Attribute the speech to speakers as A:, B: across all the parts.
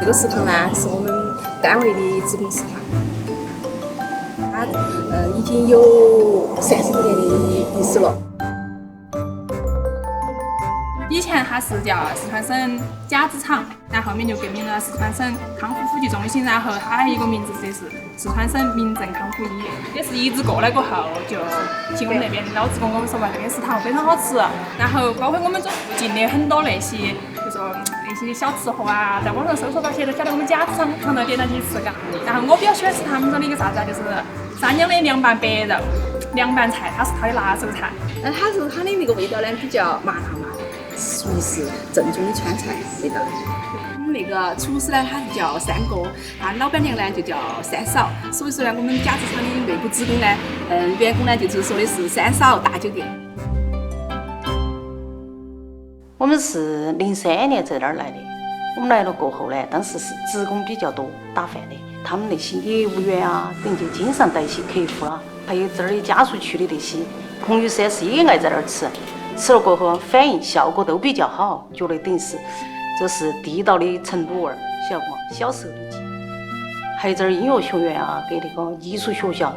A: 这个食堂呢，是我们单位的职工食堂，它已经有30多年的历史了。
B: 以前它是叫四川省甲子厂，然后后面就更名了四川省康复辅助中心，然后它还有一个名字就是四川省民政康复医院。也是一直过来过后，就听我们那边的老职工跟我们说嘛，这边食堂非常好吃。然后包括我们这附近的很多那些，就说那些小吃货啊，在网上搜索到些都晓得我们甲子厂常到点到去吃嘎。然后我比较喜欢吃他们这里一个啥子啊，就是3娘的凉拌白肉、凉拌菜，它是它的拿手菜。
A: 它的那个味道呢，比较麻辣嘛。属于是正宗的川菜味道。我们那个厨师呢，他是叫三哥，他老板娘呢就叫三嫂。所以说呢，我们甲子厂的内部职工呢，员工呢就是说的是三嫂大酒店。
C: 我们是03年在那儿来的。我们来了过后呢，当时是职工比较多打饭的，他们那些业务员啊，等于就经常带一些客户啦，还有这儿的家属区的那些朋友3是也爱在那儿吃。吃了过后反应效果都比较好，觉得等于是这是地道的成都味儿，晓得不？小时候的记忆。还有这儿音乐学院啊，跟那个艺术学校，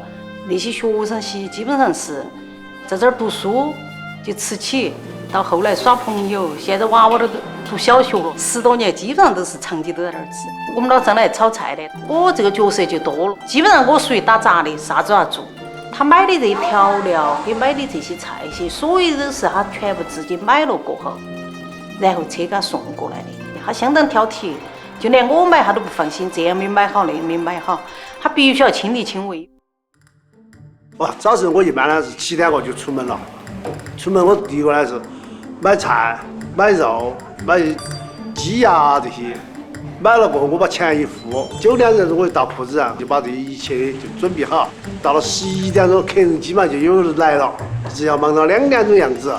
C: 那些学生些基本上是在这儿读书就吃起，到后来耍朋友，现在娃娃都读小学了，10多年基本上都是长期都在那儿吃。我们老张来炒菜的，我这个角色就多了，基本上我属于打杂的，啥子都要做。他买的这些调料跟买的这些菜些，所有都是他全部自己买了过后，然后车给他送过来的。他相当挑剔，就连我买他都不放心，这样没买好，那样没买好，他必须要亲力亲为。
D: 哇，早晨我一般呢是7点过就出门了。出门我第一个呢是买菜、买肉、买鸡鸭这些。买了过后，我把钱一付，9点钟我就到铺子上，就把这一切就准备好。到了11点钟，客人基本上就有人来了，只要忙到2点钟样子。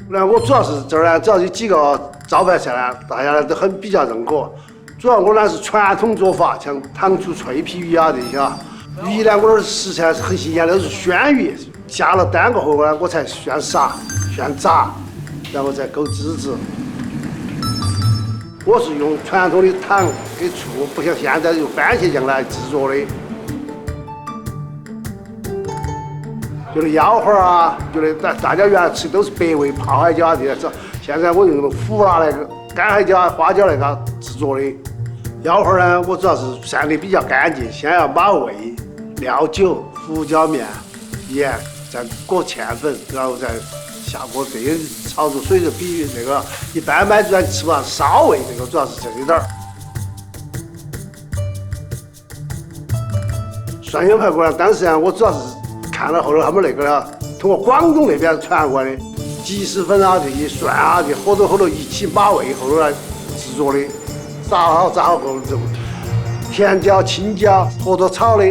D: 然后我主要是这儿呢，主要有几个招牌菜呢，大家呢都很比较认可。主要我呢是传统做法，像糖醋脆皮鱼啊这些啊。鱼呢，我这儿食材是很新鲜的，都是鲜鱼，下了单过后呢，我才炫杀、炫炸，然后再勾汁子。我是用传统的糖跟醋，不像现在用番茄酱来制作的。就是腰花啊，就是大家原来吃都是白味泡海椒啊这些，现在我用胡辣那个干海椒啊、花椒那个制作的。腰花呢，我主要是涮得比较干净，先要码味、料酒、胡椒面、盐，再裹芡粉，然后再下锅这些炒作，所以就比那个一般买出来吃不上烧味，这个主要是这一点儿。涮油排骨呢，当时呢，我主要是看了后头他们那个呢，通过广东那边传过来的鸡丝粉啊，这些蒜啊，这合后头一起码味，后头来制作的，炸好后后头甜椒、青椒合着炒的。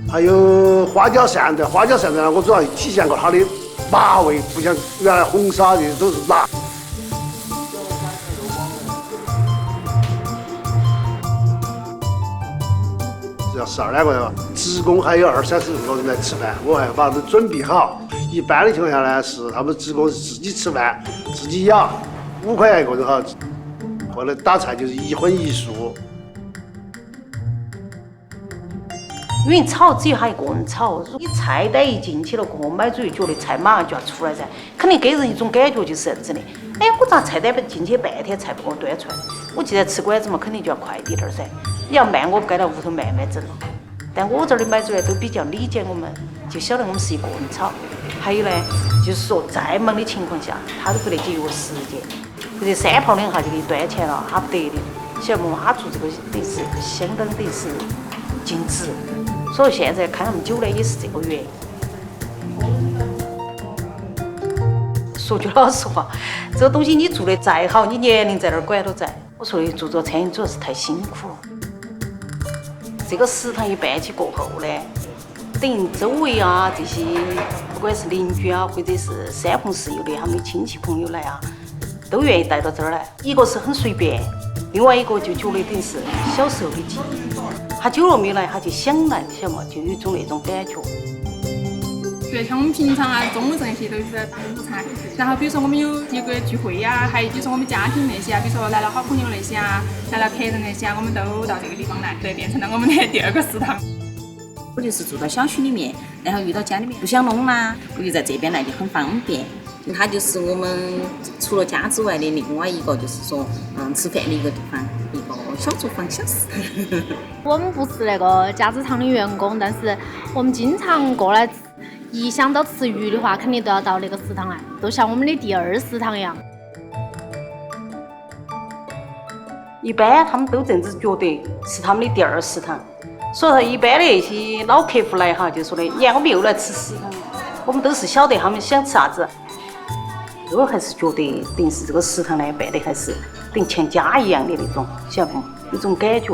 D: 还有花椒鳝的，花椒鳝呢，我主要体现过它的麻味，不像原来红烧的都是辣。只要12来个人，职工还有20-30个人来吃饭，我还把他们准备好。一般的情况下呢，是他们职工是自己吃饭，自己舀，5块钱一个人哈，或者打菜就是1荤1素。
C: 因为炒只有他一个人炒，你菜单一进去了过后，买主就觉得菜马上就要出来噻，肯定给人一种感觉就是这样子的。哎，我咋菜单进去半天菜不给我端出来？我既然吃馆子嘛，肯定就要快滴点噻。你要慢，我不该在屋头慢慢整了。但我这儿的买主呢，都比较理解我们，就晓得我们是一个人炒。还有呢，就是说再忙的情况下，他都不得节约时间，或者3泡2下就给你端起来了，他不得的。晓得不？他做这个得是相当得是尽职。所以现在看他们久呢，也是这个原因。说句老实话，这个东西你做的再好，你年龄在那儿管都在。我说的做餐饮主要是太辛苦了。这个食堂一办起过后呢，等于周围啊这些，不管是邻居啊，或者是三朋四友的他们的亲戚朋友来啊，都愿意带到这儿来。一个是很随便，另外一个就觉得等于是小时候的记忆。他久了没来，他就想来，晓得嘛？就有一种那种感觉。
B: 对，像我们平常啊，中午这些都是打午餐。然后比如说我们有一个聚会呀、还有比如说我们家庭那些啊，比如说来了好朋友那些啊，来了客人那些啊，我们都到这个地方来，对，变成了我们的第2个食堂。
E: 我就是住到小区里面，然后遇到家里面不想弄啦，我就在这边来就很方便。它就是我们除了家之外的另外一个，就是说，吃饭的一个地方，一个小厨房、小食堂。
F: 我们不是那个家子厂的员工，但是我们经常过来，一想到吃鱼的话，肯定都要到那个食堂来，都像我们的第2食堂一样。
C: 一般他们都这样子觉得是他们的第2食堂，所以说一般的那些老客户来哈，就说的，你看我们又来吃食堂，我们都是晓得他们想吃啥子。我还是觉得等于是这个食堂呢办的还是等像家一样的那种，晓得不？有种感觉。